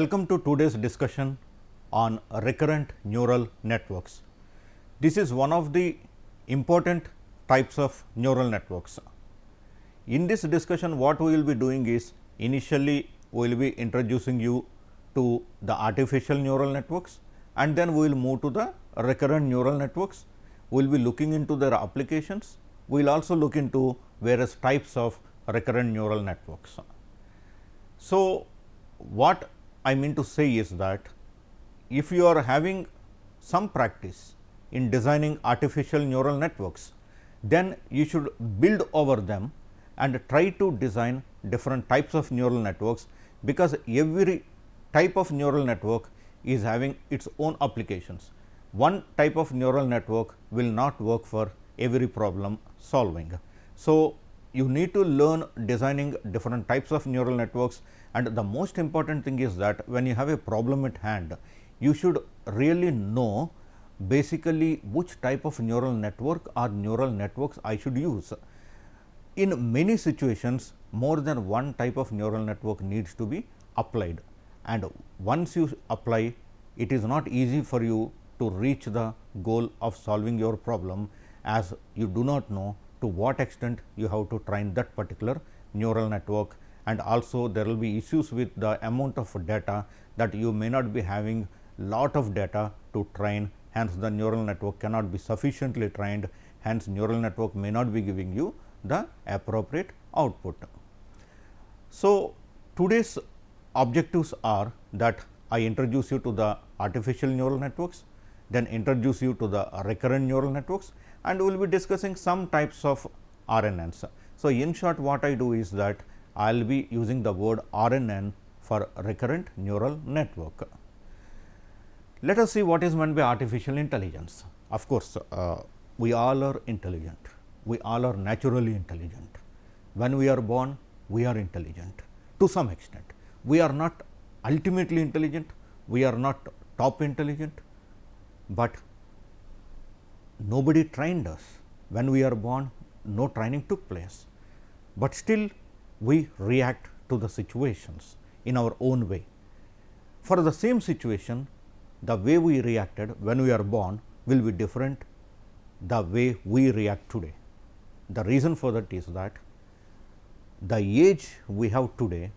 Welcome to today's discussion on recurrent neural networks. This is one of the important types of neural networks. In this discussion, what we will be doing is, initially we will be introducing you to the artificial neural networks, and then we will move to the recurrent neural networks. We will be looking into their applications. We will also look into various types of recurrent neural networks. So, what I mean to say is that if you are having some practice in designing artificial neural networks, then you should build over them and try to design different types of neural networks, because every type of neural network is having its own applications. One type of neural network will not work for every problem solving. So, you need to learn designing different types of neural networks, and the most important thing is that when you have a problem at hand, you should really know basically which type of neural network or neural networks I should use. In many situations, more than one type of neural network needs to be applied, and once you apply, it is not easy for you to reach the goal of solving your problem, as you do not know to what extent you have to train that particular neural network, and also there will be issues with the amount of data that you may not be having lot of data to train. Hence, the neural network cannot be sufficiently trained, hence neural network may not be giving you the appropriate output. So, today's objectives are that I introduce you to the artificial neural networks, then introduce you to the recurrent neural networks, and we will be discussing some types of RNNs. So, in short, what I do is that I will be using the word RNN for recurrent neural network. Let us see what is meant by artificial intelligence. Of course, we all are intelligent, we all are naturally intelligent. When we are born, we are intelligent to some extent. We are not ultimately intelligent, we are not top intelligent, but nobody trained us. When we are born, no training took place, but still we react to the situations in our own way. For the same situation, the way we reacted when we are born will be different the way we react today. The reason for that is that the age we have today,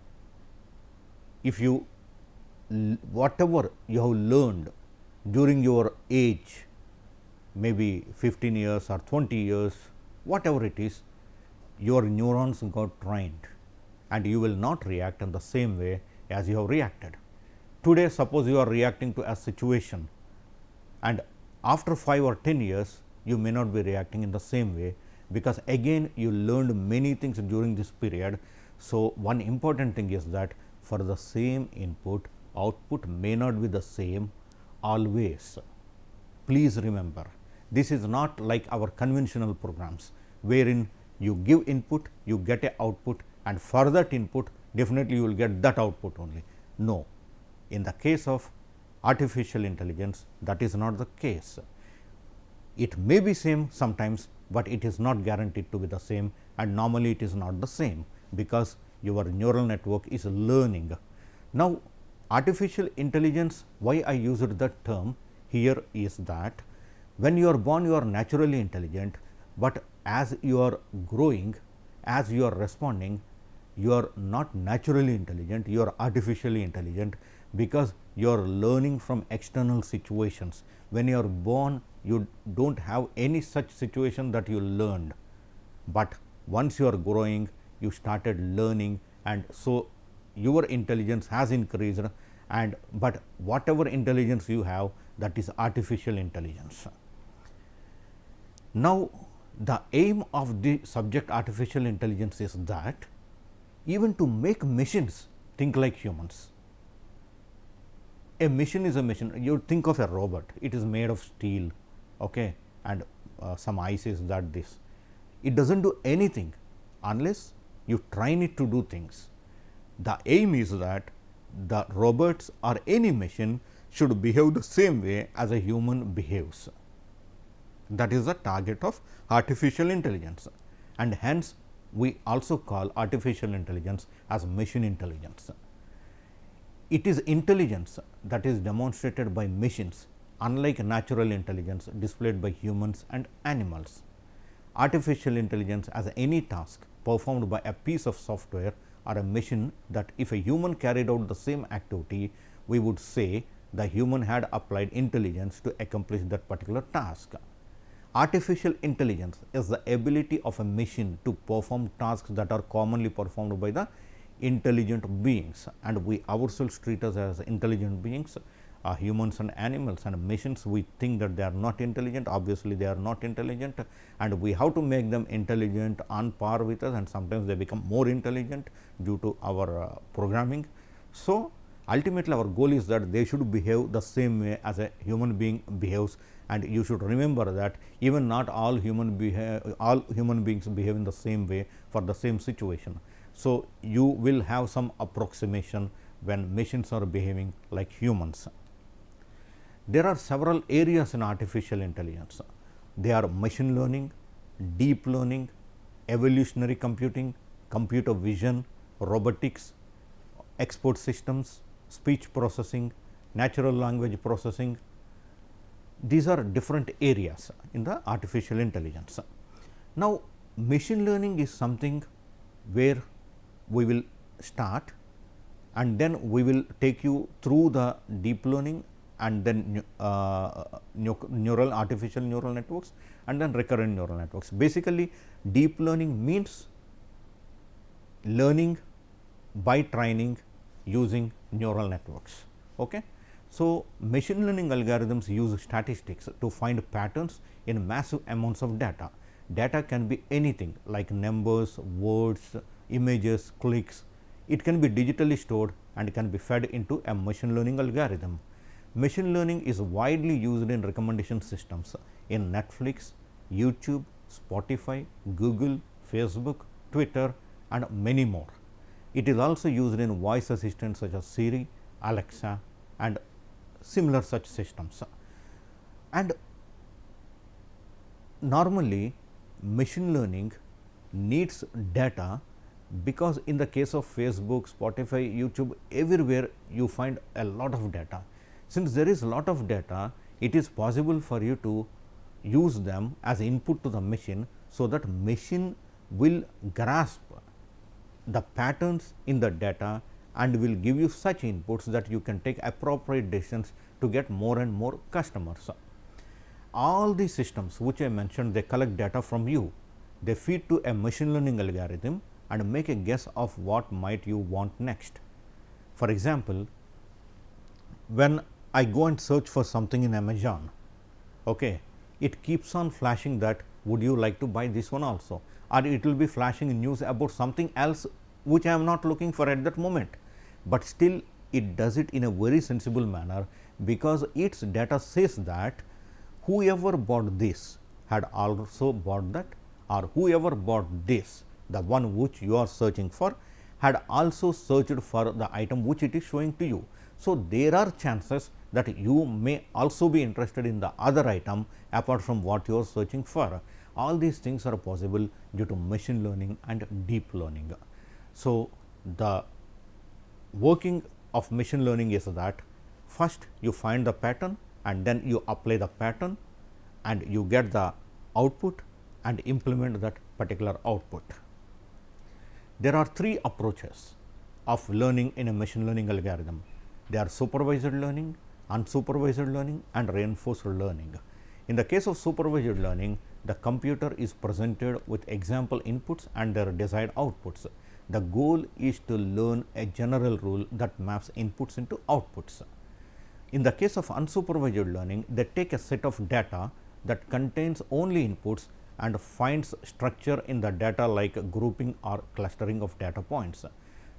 if you whatever you have learned during your age, maybe 15 years or 20 years, whatever it is, your neurons got trained and you will not react in the same way as you have reacted. Today, suppose you are reacting to a situation, and after 5 or 10 years, you may not be reacting in the same way, because again you learned many things during this period. So, one important thing is that for the same input, output may not be the same always. Please remember, this is not like our conventional programs, wherein you give input, you get a output, and for that input definitely you will get that output only. No, in the case of artificial intelligence, that is not the case. It may be same sometimes, but it is not guaranteed to be the same, and normally it is not the same, because your neural network is learning. Now, artificial intelligence, why I used that term here is that when you are born, you are naturally intelligent, but as you are growing, as you are responding, you are not naturally intelligent, you are artificially intelligent, because you are learning from external situations. When you are born, you do not have any such situation that you learned, but once you are growing, you started learning, and so your intelligence has increased, and but whatever intelligence you have, that is artificial intelligence. Now, the aim of the subject artificial intelligence is that even to make machines think like humans. A machine is a machine. You think of a robot, it is made of steel, okay, and some ICs, that this. It does not do anything unless you train it to do things. The aim is that the robots or any machine should behave the same way as a human behaves. That is the target of artificial intelligence, and hence we also call artificial intelligence as machine intelligence. it is intelligence that is demonstrated by machines, unlike natural intelligence displayed by humans and animals. Artificial intelligence as any task performed by a piece of software or a machine that if a human carried out the same activity, we would say the human had applied intelligence to accomplish that particular task. Artificial intelligence is the ability of a machine to perform tasks that are commonly performed by the intelligent beings, and we ourselves treat us as intelligent beings. Humans and animals and machines, we think that they are not intelligent. Obviously, they are not intelligent, and we have to make them intelligent on par with us, and sometimes they become more intelligent due to our programming. So, ultimately our goal is that they should behave the same way as a human being behaves, and you should remember that even not all human beings behave in the same way for the same situation. So, you will have some approximation when machines are behaving like humans. There are several areas in artificial intelligence. They are machine learning, deep learning, evolutionary computing, computer vision, robotics, expert systems, speech processing, natural language processing. These are different areas in the artificial intelligence. Now, machine learning is something where we will start, and then we will take you through the deep learning, and then artificial neural networks, and then recurrent neural networks. Basically, deep learning means learning by training using neural networks. Okay. So, machine learning algorithms use statistics to find patterns in massive amounts of data. Data can be anything like numbers, words, images, clicks. It can be digitally stored and can be fed into a machine learning algorithm. Machine learning is widely used in recommendation systems in Netflix, YouTube, Spotify, Google, Facebook, Twitter, and many more. It is also used in voice assistants such as Siri, Alexa, and similar such systems. And normally machine learning needs data, because in the case of Facebook, Spotify, YouTube, everywhere you find a lot of data. Since there is a lot of data, it is possible for you to use them as input to the machine, so that machine will grasp the patterns in the data and will give you such inputs that you can take appropriate decisions to get more and more customers. All these systems which I mentioned, they collect data from you, they feed to a machine learning algorithm and make a guess of what might you want next. For example, when I go and search for something in Amazon, okay, it keeps on flashing that would you like to buy this one also, or it will be flashing news about something else which I am not looking for at that moment, but still it does it in a very sensible manner, because its data says that whoever bought this had also bought that, or whoever bought this, the one which you are searching for, had also searched for the item which it is showing to you. So, there are chances that you may also be interested in the other item apart from what you are searching for. All these things are possible due to machine learning and deep learning. So, the working of machine learning is that first you find the pattern and then you apply the pattern and you get the output and implement that particular output. There are three approaches of learning in a machine learning algorithm. They are supervised learning, unsupervised learning, and reinforced learning. In the case of supervised learning, the computer is presented with example inputs and their desired outputs. The goal is to learn a general rule that maps inputs into outputs. In the case of unsupervised learning, they take a set of data that contains only inputs and finds structure in the data like grouping or clustering of data points.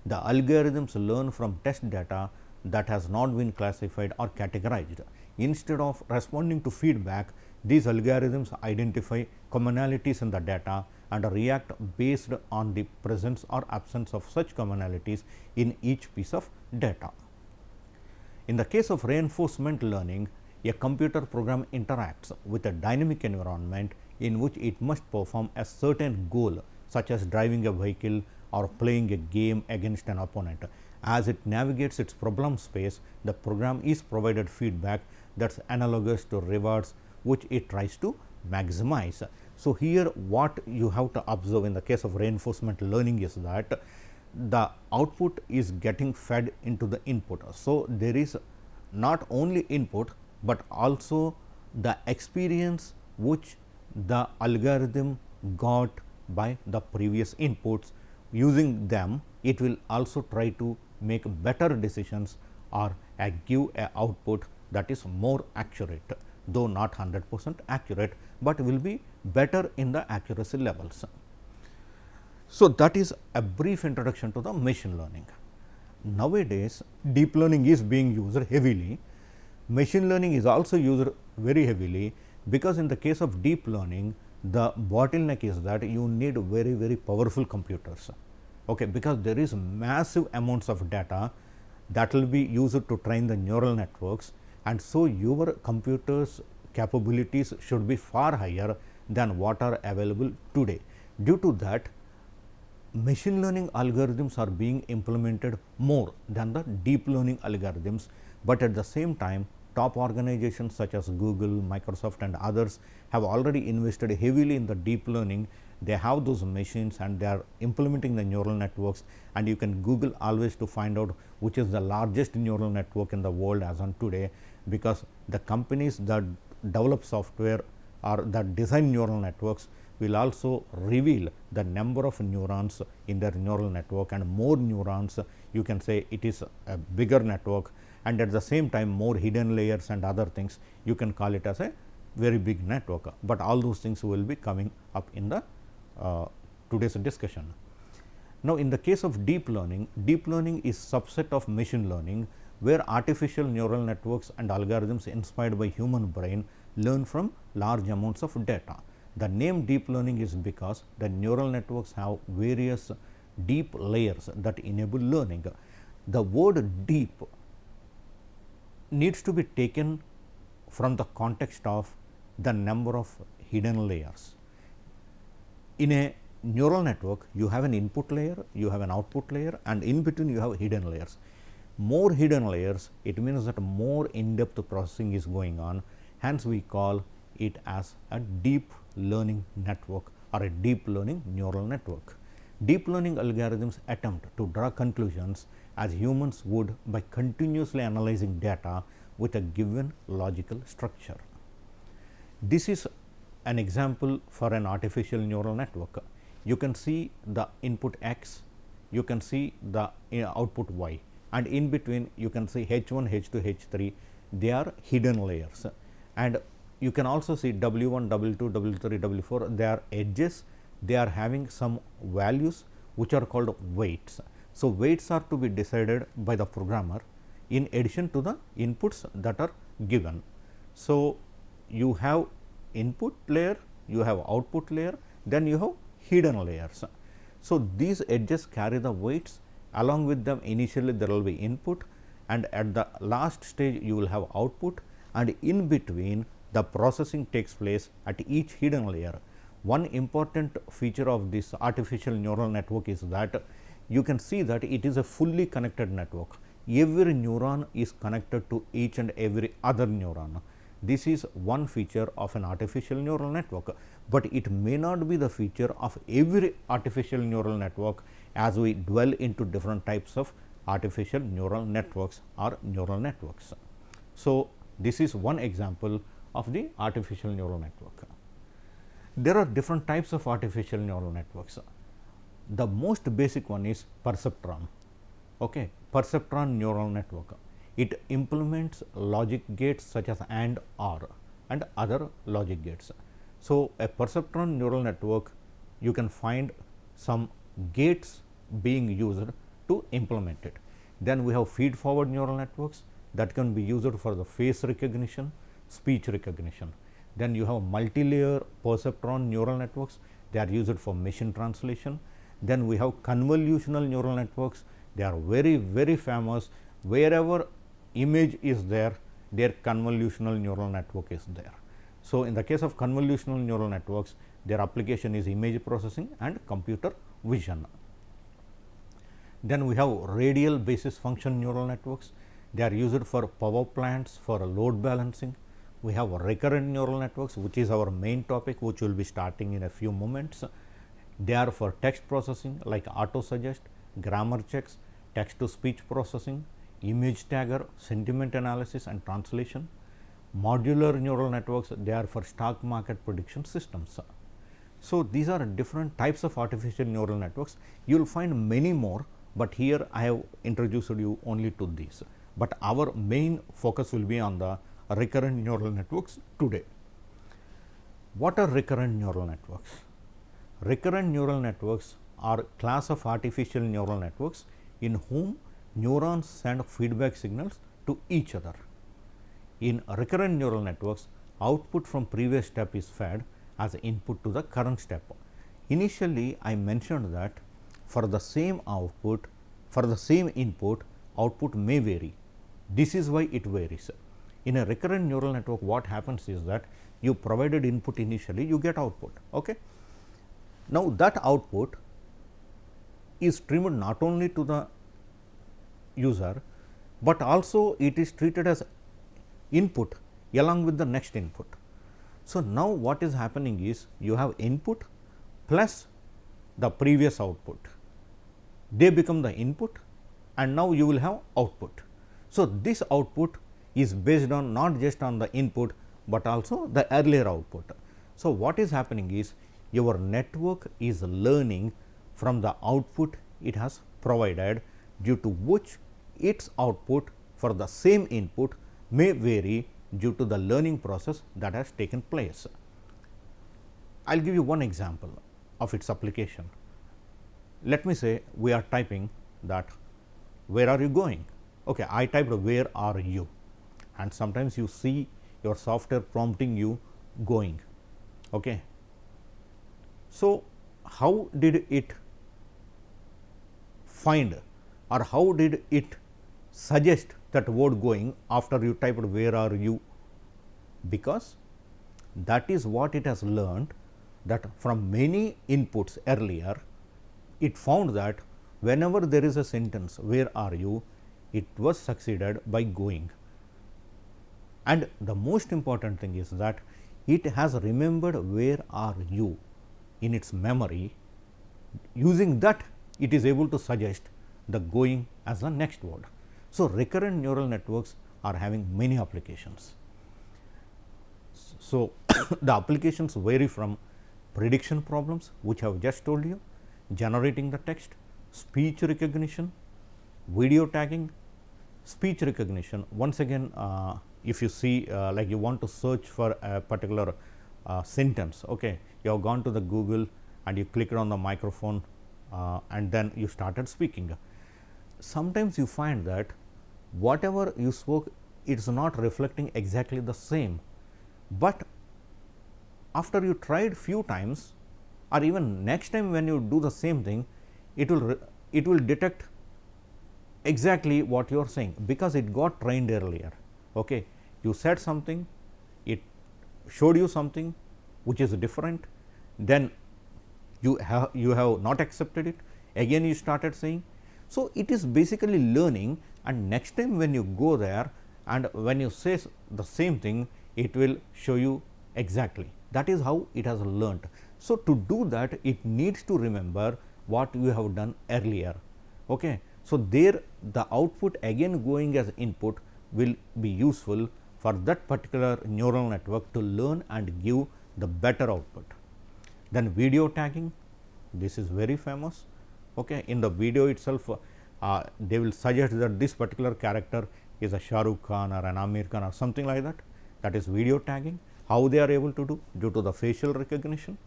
The algorithms learn from test data that has not been classified or categorized. Instead of responding to feedback, these algorithms identify commonalities in the data and react based on the presence or absence of such commonalities in each piece of data. In the case of reinforcement learning, a computer program interacts with a dynamic environment in which it must perform a certain goal, such as driving a vehicle or playing a game against an opponent. As it navigates its problem space, the program is provided feedback that's analogous to rewards which it tries to maximize. So, here what you have to observe in the case of reinforcement learning is that the output is getting fed into the input. So, there is not only input, but also the experience which the algorithm got by the previous inputs. Using them, it will also try to make better decisions or give a output that is more accurate, though not 100% accurate, but will be better in the accuracy levels. So, that is a brief introduction to the machine learning. Nowadays, deep learning is being used heavily. Machine learning is also used very heavily, because in the case of deep learning, the bottleneck is that you need very powerful computers, okay, because there is massive amounts of data that will be used to train the neural networks, and so your computers capabilities should be far higher than what are available today. Due to that, machine learning algorithms are being implemented more than the deep learning algorithms, but at the same time top organizations such as Google, Microsoft and others have already invested heavily in the deep learning. They have those machines and they are implementing the neural networks, and you can Google always to find out which is the largest neural network in the world as on today, because the companies that develop software or that design neural networks will also reveal the number of neurons in their neural network, and more neurons you can say it is a bigger network, and at the same time more hidden layers and other things you can call it as a very big network, but all those things will be coming up in the today's discussion. Now, in the case of deep learning is subset of machine learning, where artificial neural networks and algorithms inspired by human brain learn from large amounts of data. The name deep learning is because the neural networks have various deep layers that enable learning. The word deep needs to be taken from the context of the number of hidden layers. In a neural network, you have an input layer, you have an output layer, and in between you have hidden layers. More hidden layers, it means that more in-depth processing is going on, hence we call it as a deep learning network or a deep learning neural network. Deep learning algorithms attempt to draw conclusions as humans would by continuously analyzing data with a given logical structure. This is an example for an artificial neural network. You can see the input x, you can see the output y, and in between you can see h1, h2, h3, they are hidden layers, and you can also see w1, w2, w3, w4, they are edges, they are having some values which are called weights. So, weights are to be decided by the programmer in addition to the inputs that are given. So, you have input layer, you have output layer, then you have hidden layers. So, these edges carry the weights, along with them initially there will be input, and at the last stage you will have output, and in between the processing takes place at each hidden layer. One important feature of this artificial neural network is that you can see that it is a fully connected network. Every neuron is connected to each and every other neuron. This is one feature of an artificial neural network, but it may not be the feature of every artificial neural network as we dwell into different types of artificial neural networks or neural networks. So, this is one example of the artificial neural network. There are different types of artificial neural networks. The most basic one is perceptron. Okay, perceptron neural network. It implements logic gates such as AND, OR and other logic gates. So, a perceptron neural network, you can find some gates being used to implement it. Then we have feed forward neural networks that can be used for the face recognition, speech recognition. Then you have multi-layer perceptron neural networks, they are used for machine translation. Then we have convolutional neural networks, they are very famous. Wherever image is there, their convolutional neural network is there. So, in the case of convolutional neural networks, their application is image processing and computer vision. Then we have radial basis function neural networks. They are used for power plants, for load balancing. We have recurrent neural networks, which is our main topic, which will be starting in a few moments. They are for text processing like auto suggest, grammar checks, text to speech processing, image tagger, sentiment analysis and translation. Modular neural networks, they are for stock market prediction systems. So, these are different types of artificial neural networks. You will find many more, but here I have introduced you only to these, but our main focus will be on the recurrent neural networks today. What are recurrent neural networks? Recurrent neural networks are class of artificial neural networks in whom neurons send feedback signals to each other. In recurrent neural networks, output from previous step is fed as input to the current step. Initially, I mentioned that for the same output, for the same input, output may vary. This is why it varies. In a recurrent neural network, what happens is that you provided input initially, you get output. Okay? Now, that output is streamed not only to the user, but also it is treated as input along with the next input. So, now what is happening is you have input plus the previous output, they become the input and now you will have output. So, this output is based on not just on the input, but also the earlier output. So, what is happening is your network is learning from the output it has provided, due to which its output for the same input may vary due to the learning process that has taken place. I will give you one example of its application. Let me say we are typing that where are you going? Okay, I typed where are you, and sometimes you see your software prompting you going. Okay. So, how did it find or how did it suggest that word going after you typed where are you? Because that is what it has learned, that from many inputs earlier, it found that whenever there is a sentence where are you, it was succeeded by going. And the most important thing is that it has remembered where are you in its memory. Using that, it is able to suggest the going as the next word. So, recurrent neural networks are having many applications. So, the applications vary from prediction problems, which I have just told you, generating the text, speech recognition, video tagging. Speech recognition, once again, if you see like you want to search for a particular sentence, okay, you have gone to the Google and you clicked on the microphone and then you started speaking. Sometimes you find that whatever you spoke, it is not reflecting exactly the same, but after you tried few times or even next time when you do the same thing, it will detect exactly what you are saying, because it got trained earlier. Okay. You said something, it showed you something which is different, then you have not accepted it, again you started saying. So, it is basically learning, and next time when you go there and when you say the same thing, it will show you exactly. That is how it has learnt. So, to do that, it needs to remember what you have done earlier. Okay. So, there the output again going as input will be useful for that particular neural network to learn and give the better output. Then video tagging, this is very famous. Okay. In the video itself, they will suggest that this particular character is a Shah Rukh Khan or an Amir Khan or something like that. That is video tagging. How they are able to do? Due to the facial recognition.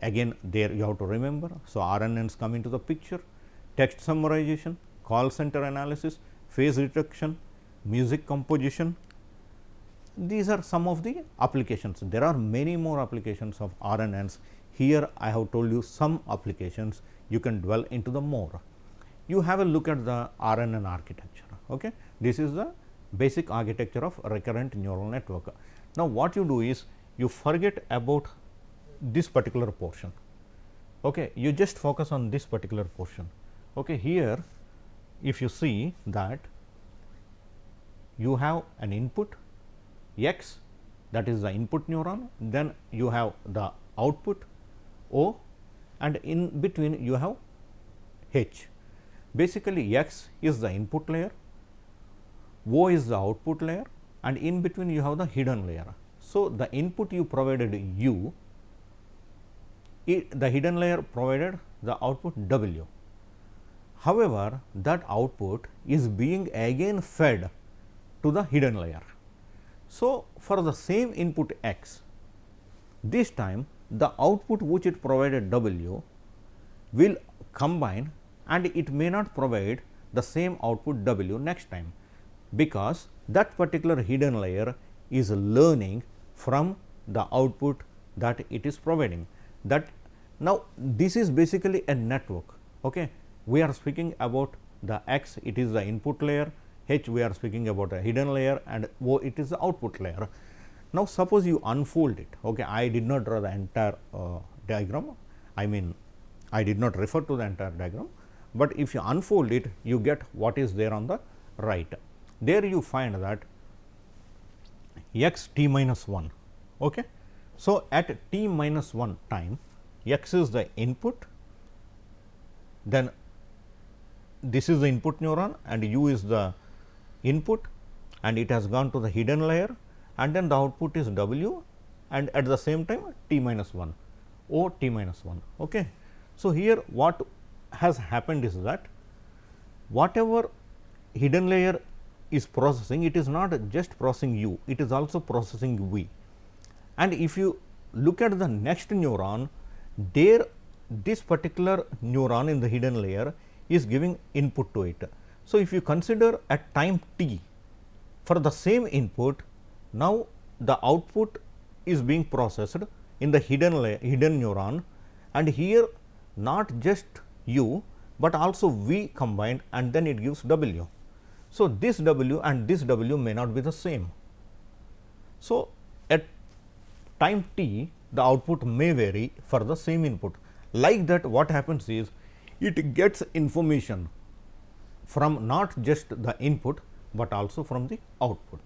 Again, there you have to remember. So, RNNs come into the picture. Text summarization, call center analysis, face detection, music composition. These are some of the applications. There are many more applications of RNNs. Here I have told you some applications, you can dwell into the more. You have a look at the RNN architecture. Okay. This is the basic architecture of recurrent neural network. Now, what you do is you forget about this particular portion. Okay. You just focus on this particular portion. Okay. Here if you see that you have an input x, that is the input neuron, then you have the output O, and in between you have H. Basically, x is the input layer, O is the output layer, and in between you have the hidden layer. So, the input you provided U, the hidden layer provided the output W. However, that output is being again fed to the hidden layer. So, for the same input x, this time the output which it provided W will combine, and it may not provide the same output W next time, because that particular hidden layer is learning from the output that it is providing. That now, this is basically a network. Okay. We are speaking about the x, it is the input layer, H we are speaking about a hidden layer, and O it is the output layer. Now, suppose you unfold it. Okay. I did not draw the entire diagram, I mean I did not refer to the entire diagram, but if you unfold it, you get what is there on the right. There you find that x t minus 1. Okay. So, at t minus 1 time, x is the input, then this is the input neuron and U is the input, and it has gone to the hidden layer, and then the output is W, and at the same time t minus 1, O t minus 1. Okay. So, here what has happened is that whatever hidden layer is processing, it is not just processing U, it is also processing V. And if you look at the next neuron, there this particular neuron in the hidden layer is giving input to it. So, if you consider at time t for the same input, now the output is being processed in the hidden neuron, and here not just U, but also V combined, and then it gives W. So, this W and this W may not be the same. So, at time t the output may vary for the same input. Like that, what happens is it gets information from not just the input, but also from the output.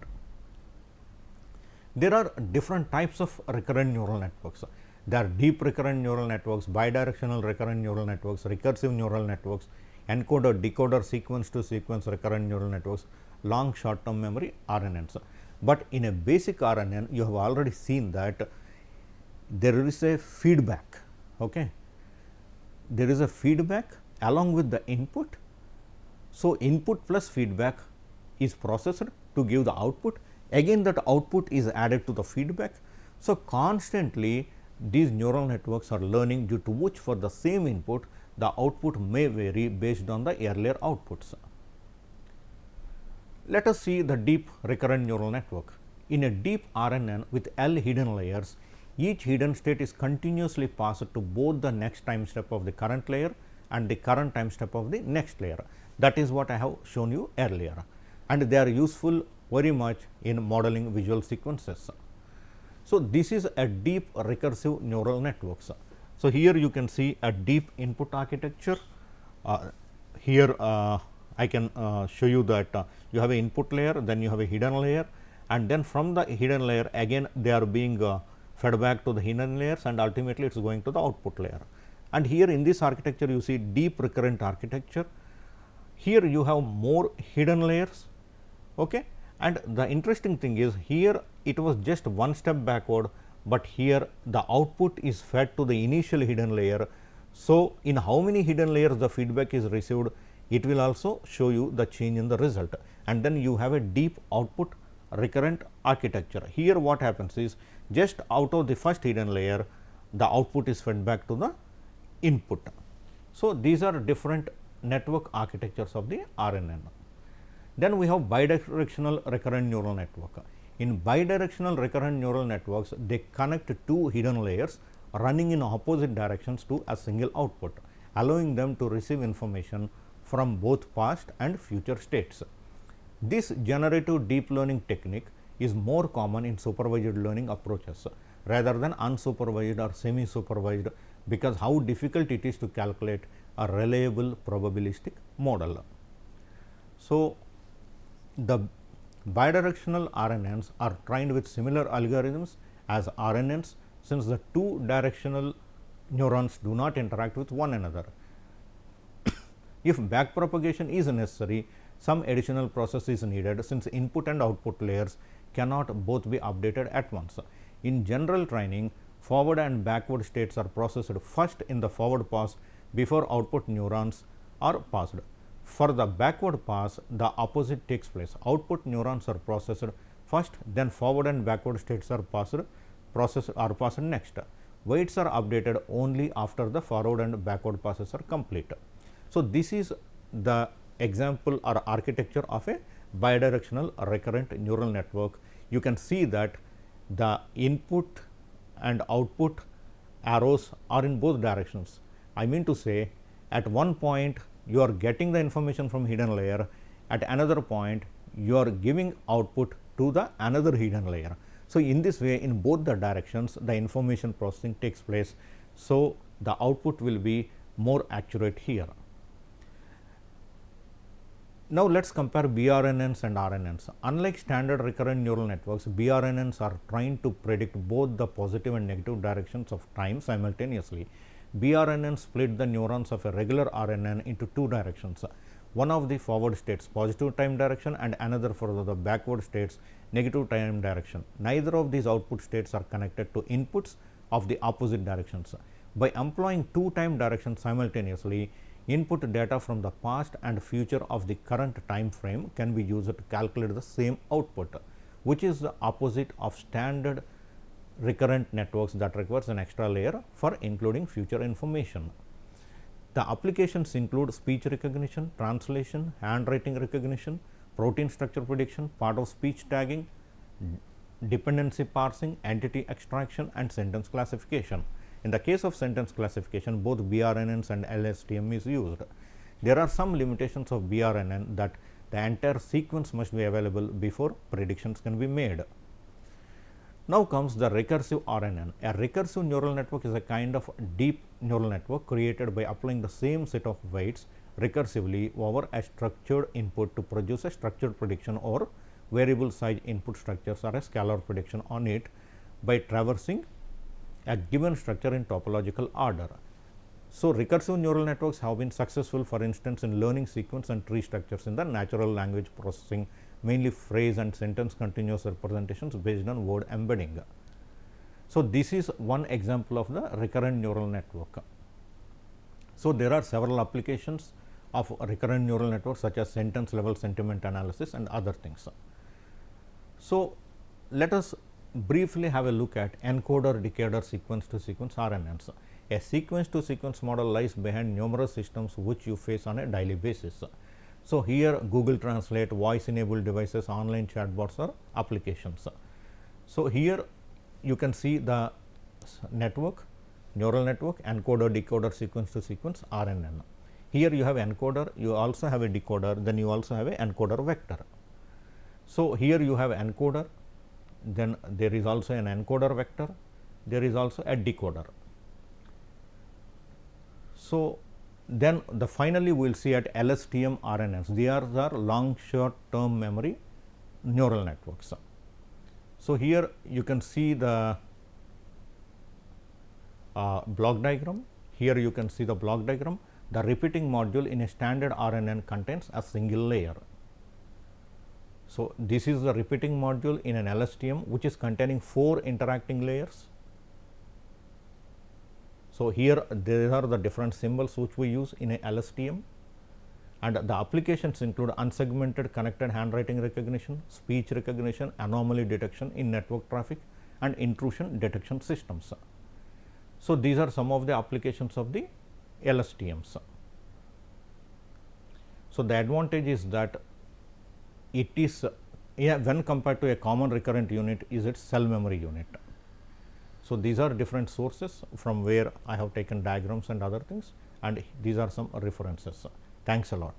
There are different types of recurrent neural networks. There are deep recurrent neural networks, bidirectional recurrent neural networks, recursive neural networks, encoder decoder sequence to sequence recurrent neural networks, long short term memory RNNs. But in a basic RNN, you have already seen that there is a feedback. Okay. There is a feedback along with the input. So, input plus feedback is processed to give the output, again that output is added to the feedback. So, constantly these neural networks are learning, due to which for the same input the output may vary based on the earlier outputs. Let us see the deep recurrent neural network. In a deep RNN with L hidden layers, each hidden state is continuously passed to both the next time step of the current layer and the current time step of the next layer. That is what I have shown you earlier, and they are useful very much in modeling visual sequences. So, this is a deep recursive neural networks. So, here you can see a deep input architecture. Here I can show you that you have a input layer, then you have a hidden layer, and then from the hidden layer again they are being fed back to the hidden layers, and ultimately it is going to the output layer. And here in this architecture you see deep recurrent architecture. Here you have more hidden layers. Okay. And the interesting thing is, here it was just one step backward, but here the output is fed to the initial hidden layer. So, in how many hidden layers the feedback is received, it will also show you the change in the result, and then you have a deep output recurrent architecture. Here what happens is, just out of the first hidden layer the output is fed back to the input. So, these are different network architectures of the RNN. Then we have bidirectional recurrent neural network. In bidirectional recurrent neural networks, they connect two hidden layers running in opposite directions to a single output, allowing them to receive information from both past and future states. This generative deep learning technique is more common in supervised learning approaches rather than unsupervised or semi supervised, because how difficult it is to calculate a reliable probabilistic model. So, the bidirectional RNNs are trained with similar algorithms as RNNs, since the two directional neurons do not interact with one another. If backpropagation is necessary, some additional process is needed, since input and output layers cannot both be updated at once. In general training, forward and backward states are processed first in the forward pass before output neurons are passed. For the backward pass, the opposite takes place. Output neurons are processed first, then forward and backward states are passed next. Weights are updated only after the forward and backward passes are complete. So, this is the example or architecture of a bidirectional recurrent neural network. You can see that the input and output arrows are in both directions. I mean to say, at one point you are getting the information from hidden layer, at another point you are giving output to the another hidden layer. So, in this way, in both the directions the information processing takes place. So, the output will be more accurate here. Now, let us compare BRNNs and RNNs. Unlike standard recurrent neural networks, BRNNs are trained to predict both the positive and negative directions of time simultaneously. BRNNs split the neurons of a regular RNN into two directions, one of the forward states positive time direction and another for the backward states negative time direction. Neither of these output states are connected to inputs of the opposite directions. By employing two time directions simultaneously, input data from the past and future of the current time frame can be used to calculate the same output, which is the opposite of standard recurrent networks that requires an extra layer for including future information. The applications include speech recognition, translation, handwriting recognition, protein structure prediction, part of speech tagging, dependency parsing, entity extraction and sentence classification. In the case of sentence classification, both BRNNs and LSTM is used. There are some limitations of BRNN that the entire sequence must be available before predictions can be made. Now comes the recursive RNN. A recursive neural network is a kind of deep neural network created by applying the same set of weights recursively over a structured input to produce a structured prediction over variable size input structures or a scalar prediction on it by traversing a given structure in topological order. So, recursive neural networks have been successful, for instance, in learning sequence and tree structures in the natural language processing, mainly phrase and sentence continuous representations based on word embedding. So, this is one example of the recurrent neural network. So, there are several applications of recurrent neural networks such as sentence level sentiment analysis and other things. So, let us briefly have a look at encoder decoder sequence to sequence RNNs. A sequence to sequence model lies behind numerous systems which you face on a daily basis. So, here Google Translate, voice enabled devices, online chatbots are applications. So, here you can see the network, neural network, encoder decoder sequence to sequence RNN. Here you have encoder, you also have a decoder, then you also have a encoder vector. So, here you have encoder, then there is also an encoder vector, there is also a decoder. So, then finally we will see at LSTM RNNs, these are long short term memory neural networks. So, here you can see the block diagram, here you can see the block diagram. The repeating module in a standard RNN contains a single layer. So, this is the repeating module in an LSTM which is containing 4 interacting layers. So, here there are the different symbols which we use in a LSTM, and the applications include unsegmented connected handwriting recognition, speech recognition, anomaly detection in network traffic and intrusion detection systems. So, these are some of the applications of the LSTMs. So, the advantage is that it is when compared to a common recurrent unit is its cell memory unit. So, these are different sources from where I have taken diagrams and other things, and these are some references. Thanks a lot.